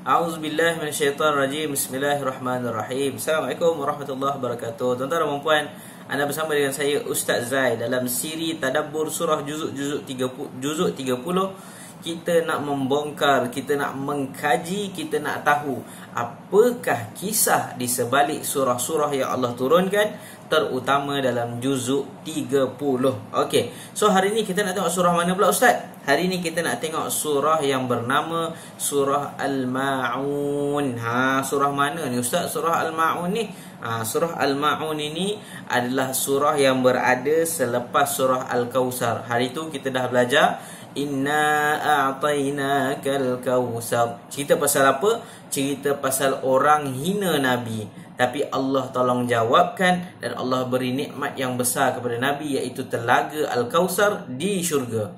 A'udzubillahi minasyaitonirrajim. Bismillahirrahmanirrahim. Assalamualaikum warahmatullahi wabarakatuh. Tuan-tuan dan puan, anda bersama dengan saya Ustaz Zai dalam siri Tadabbur Surah Juzuk 30. Kita nak membongkar, kita nak mengkaji, kita nak tahu apakah kisah di sebalik surah-surah yang Allah turunkan, terutama dalam juzuk 30. Okey. So hari ni kita nak tengok surah mana pula Ustaz? Hari ni kita nak tengok surah yang bernama surah Al-Ma'un. Surah mana ni Ustaz? Surah Al-Ma'un ni. Surah Al-Ma'un ini adalah surah yang berada selepas surah Al-Kautsar. Hari tu kita dah belajar Inna a'tainakal kautsar. Cerita pasal apa? Cerita pasal orang hina Nabi, tapi Allah tolong jawabkan dan Allah beri nikmat yang besar kepada Nabi, iaitu telaga Al-Kautsar di syurga.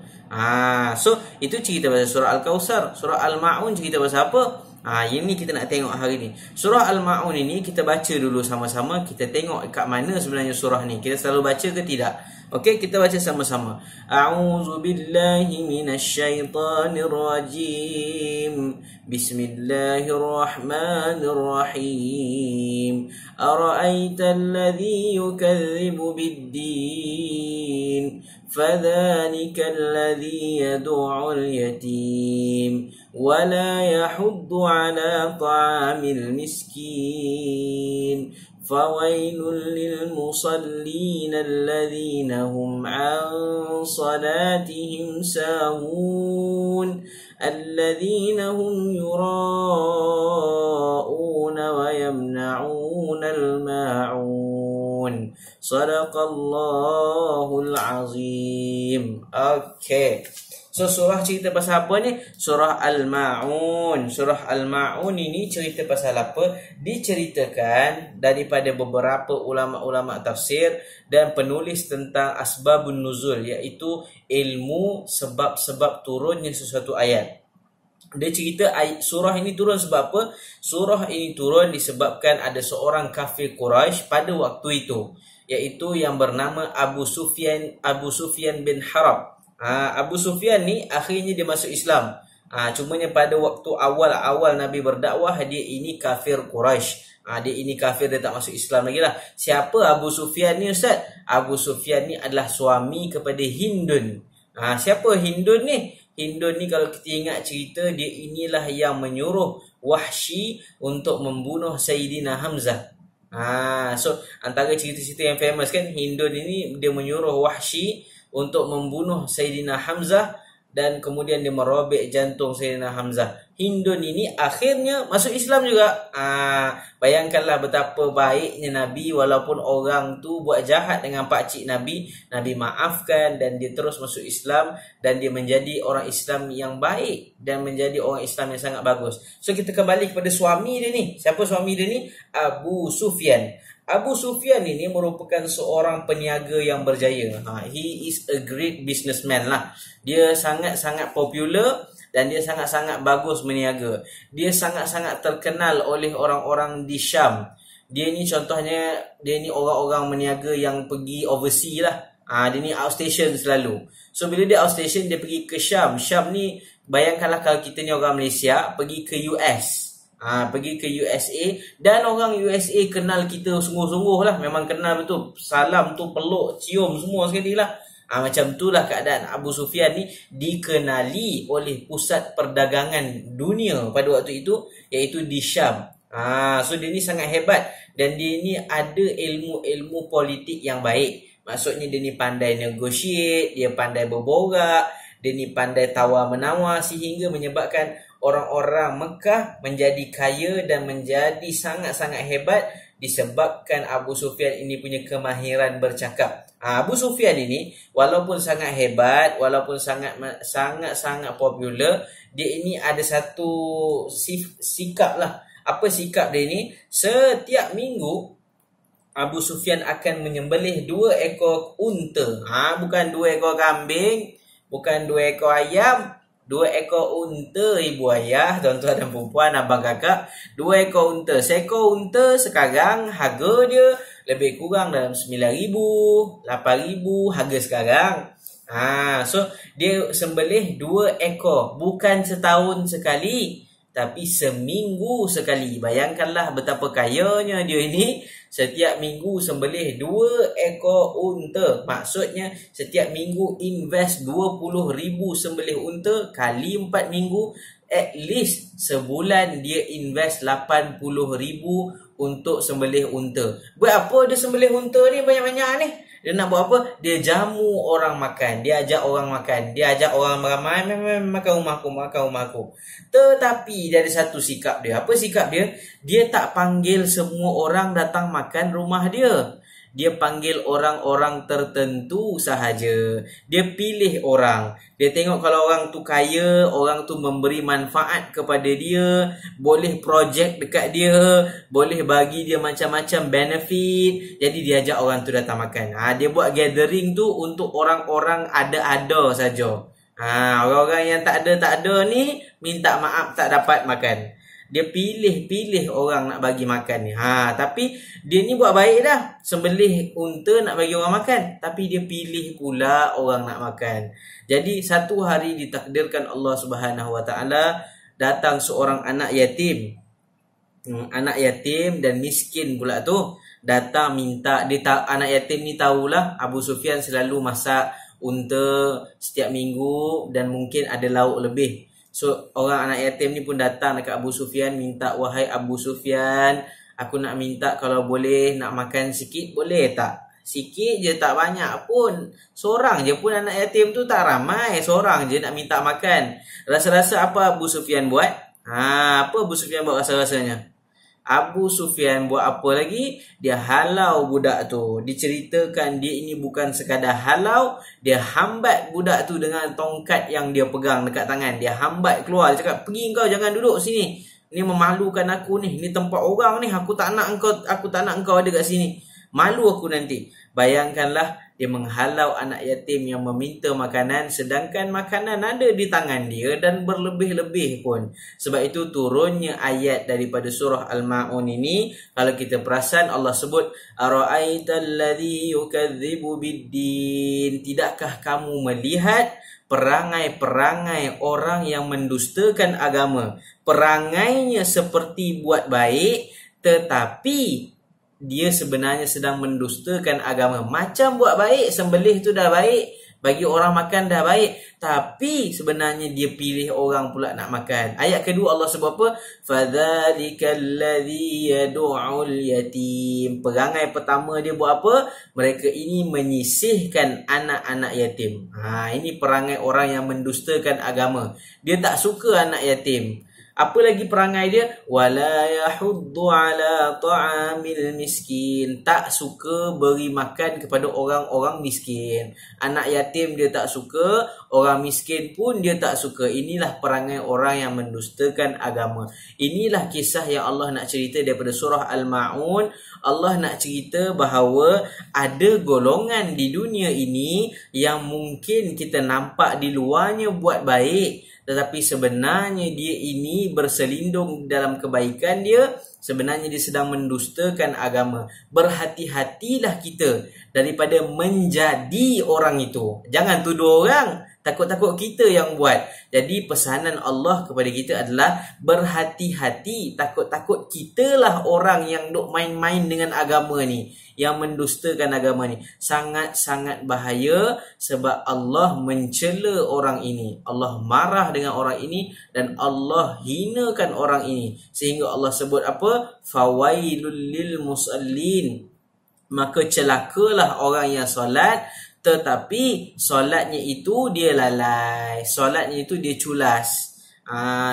So itu cerita pasal surah Al-Kautsar. Surah Al-Ma'un cerita pasal apa? Ini kita nak tengok hari ni. Surah Al-Ma'un ini kita baca dulu sama-sama. Kita tengok kat mana sebenarnya surah ni. Kita selalu baca ke tidak? Okey, kita baca sama-sama. A'udzubillahi minasyaitonirrajim. Bismillahirrahmanirrahim. Ara'aital ladzi yukadzibu bid-din, fadzalikal ladzi yad'ul yatim ولا يحض على طعام المسكين فويل للمصلين الذين هم عن صلاتهم ساهون الذين هم يراءون ويمنعون الماعون صدق الله العظيم. Okay. So surah cerita pasal apa ni? Surah Al-Ma'un. Surah Al-Ma'un ini cerita pasal apa? Diceritakan daripada beberapa ulama-ulama tafsir dan penulis tentang asbabun nuzul, iaitu ilmu sebab-sebab turunnya sesuatu ayat. Dia cerita surah ini turun sebab apa? Surah ini turun disebabkan ada seorang kafir Quraisy pada waktu itu, iaitu yang bernama Abu Sufyan bin Harb. Abu Sufyan ni akhirnya dia masuk Islam. Cumanya pada waktu awal Nabi berdakwah, dia ini kafir Quraisy. Dia ini kafir, dia tak masuk Islam lagi lah. Siapa Abu Sufyan ni Ustaz? Abu Sufyan ni adalah suami kepada Hindun. Siapa Hindun ni? Hindun ni kalau kita ingat cerita, dia inilah yang menyuruh Wahsy untuk membunuh Sayyidina Hamzah. So antara cerita-cerita yang famous kan, Hindun ini dia menyuruh Wahsy untuk membunuh Sayyidina Hamzah dan kemudian dia merobek jantung Sayyidina Hamzah. Hindun ini akhirnya masuk Islam juga. Bayangkanlah betapa baiknya Nabi, walaupun orang tu buat jahat dengan pakcik Nabi, Nabi maafkan dan dia terus masuk Islam dan dia menjadi orang Islam yang baik dan menjadi orang Islam yang sangat bagus. So kita kembali kepada suami dia ni. Siapa suami dia ni? Abu Sufyan. Abu Sufyan ini merupakan seorang peniaga yang berjaya. He is a great businessman lah. Dia sangat-sangat popular dan dia sangat-sangat bagus berniaga. Dia sangat-sangat terkenal oleh orang-orang di Syam. Dia ni contohnya, dia ni orang-orang berniaga yang pergi overseas lah. Dia ni outstation selalu. So bila dia outstation, dia pergi ke Syam. Syam ni, bayangkanlah kalau kita ni orang Malaysia pergi ke US. Pergi ke USA, dan orang USA kenal kita sungguh-sungguh lah. Memang kenal betul. Salam tu peluk, cium semua sekali lah. Macam tu lah keadaan Abu Sufyan ni. Dikenali oleh pusat perdagangan dunia pada waktu itu, iaitu di Syam. So dia ni sangat hebat dan dia ni ada ilmu-ilmu politik yang baik. Maksudnya dia ni pandai negotiate, dia pandai berborak, dia ni pandai tawar-menawar, sehingga menyebabkan orang-orang Mekah menjadi kaya dan menjadi sangat-sangat hebat disebabkan Abu Sufyan ini punya kemahiran bercakap. Abu Sufyan ini walaupun sangat hebat, walaupun sangat-sangat popular, dia ini ada satu sikap lah. Apa sikap dia ni? Setiap minggu Abu Sufyan akan menyembelih 2 ekor unta. Bukan 2 ekor kambing, bukan 2 ekor ayam, 2 ekor unta ibu ayah, tuan-tuan dan puan, abang kakak. 2 ekor unta. Seekor unta sekarang harga dia lebih kurang dalam 9,000, 8,000 harga sekarang. So dia sembelih 2 ekor, bukan setahun sekali, tapi seminggu sekali. Bayangkanlah betapa kayanya dia ini, setiap minggu sembelih 2 ekor unta. Maksudnya setiap minggu invest 20,000 sembelih unta kali 4 minggu, at least sebulan dia invest 80,000 untuk sembelih unta. Buat apa dia sembelih unta ni banyak-banyak ni? Dia nak buat apa? Dia jamu orang makan. Dia ajak orang makan. Dia ajak orang ramai makan rumahku. Tetapi dari satu sikap dia. Apa sikap dia? Dia tak panggil semua orang datang makan rumah dia. Dia panggil orang-orang tertentu sahaja. Dia pilih orang. Dia tengok kalau orang tu kaya, orang tu memberi manfaat kepada dia, boleh projek dekat dia, boleh bagi dia macam-macam benefit. Jadi dia ajak orang tu datang makan. Dia buat gathering tu untuk orang-orang ada-ada saja. Orang-orang yang tak ada ni minta maaf tak dapat makan. Dia pilih orang nak bagi makan ni. Tapi dia ni buat baik dah. Sembelih unta nak bagi orang makan. Tapi dia pilih pula orang nak makan. Jadi satu hari ditakdirkan Allah Subhanahu Wa Taala datang seorang anak yatim. Anak yatim dan miskin pula tu. Datang minta. Anak yatim ni tahulah Abu Sufyan selalu masak unta setiap minggu. Dan mungkin ada lauk lebih. So, orang anak yatim ni pun datang dekat Abu Sufyan minta, wahai Abu Sufyan, aku nak minta kalau boleh nak makan sikit, boleh tak? Sikit je, tak banyak pun. Seorang je pun anak yatim tu, tak ramai. Seorang je nak minta makan. Rasa-rasa apa Abu Sufyan buat? Apa Abu Sufyan buat rasa-rasanya? Abu Sufyan buat apa lagi? Dia halau budak tu. Diceritakan dia ini bukan sekadar halau, dia hambat budak tu dengan tongkat yang dia pegang dekat tangan. Dia hambat keluar. Dia cakap, pergi kau, jangan duduk sini. Ni memalukan aku ni. Ni tempat orang ni. Aku tak nak engkau ada kat sini. Malu aku nanti. Bayangkanlah, dia menghalau anak yatim yang meminta makanan, sedangkan makanan ada di tangan dia dan berlebih-lebih pun. Sebab itu turunnya ayat daripada surah Al-Ma'un ini. Kalau kita perasan, Allah sebut, Ara'aital ladzi yukadzibu biddin. Tidakkah kamu melihat perangai-perangai orang yang mendustakan agama? Perangainya seperti buat baik, tetapi dia sebenarnya sedang mendustakan agama. Macam buat baik, sembelih tu dah baik, bagi orang makan dah baik, tapi sebenarnya dia pilih orang pula nak makan. Ayat kedua Allah sebut apa? Fadzalikal ladzi yad'ul yatim. Perangai pertama dia buat apa? Mereka ini menyisihkan anak-anak yatim. Ini perangai orang yang mendustakan agama. Dia tak suka anak yatim. Apa lagi perangai dia? Wala yahuddu ala ta'amil miskin. Tak suka beri makan kepada orang-orang miskin. Anak yatim dia tak suka, orang miskin pun dia tak suka. Inilah perangai orang yang mendustakan agama. Inilah kisah yang Allah nak cerita daripada surah Al-Ma'un. Allah nak cerita bahawa ada golongan di dunia ini yang mungkin kita nampak di luarnya buat baik, tetapi sebenarnya dia ini berselindung dalam kebaikan dia. Sebenarnya dia sedang mendustakan agama. Berhati-hatilah kita daripada menjadi orang itu. Jangan tuduh orang. Takut-takut kita yang buat. Jadi pesanan Allah kepada kita adalah berhati-hati. Takut-takut kitalah orang yang duk main-main dengan agama ni, yang mendustakan agama ni. Sangat-sangat bahaya sebab Allah mencela orang ini. Allah marah dengan orang ini dan Allah hinakan orang ini. Sehingga Allah sebut apa? Fawailul lil musallin. Maka celakalah orang yang solat, tetapi solatnya itu dia lalai. Solatnya itu dia culas.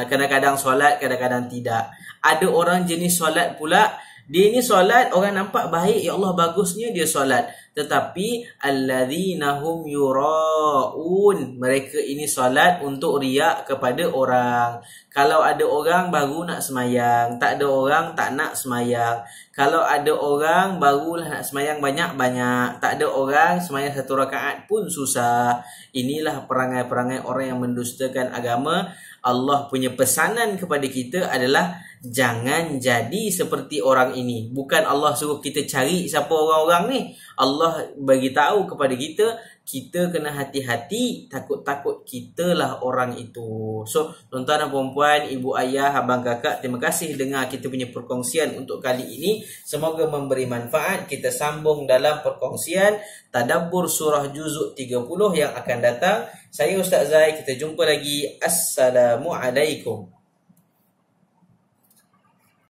Kadang-kadang solat, kadang-kadang tidak. Ada orang jenis solat pula, dia ni solat, orang nampak baik, ya Allah bagusnya dia solat. Tetapi alladzina hum yura'un. Mereka ini solat untuk riak kepada orang. Kalau ada orang baru nak semayang, tak ada orang tak nak semayang. Kalau ada orang barulah nak semayang banyak-banyak, tak ada orang semayang 1 rakaat pun susah. Inilah perangai-perangai orang yang mendustakan agama. Allah punya pesanan kepada kita adalah jangan jadi seperti orang ini. Bukan Allah suruh kita cari siapa orang-orang ni. Allah bagi tahu kepada kita, kita kena hati-hati, takut-takut kitalah orang itu. So, tuan-tuan dan puan-puan, ibu ayah, abang kakak, terima kasih dengar kita punya perkongsian untuk kali ini. Semoga memberi manfaat. Kita sambung dalam perkongsian tadabbur surah juzuk 30 yang akan datang. Saya Ustaz Zai, kita jumpa lagi. Assalamualaikum.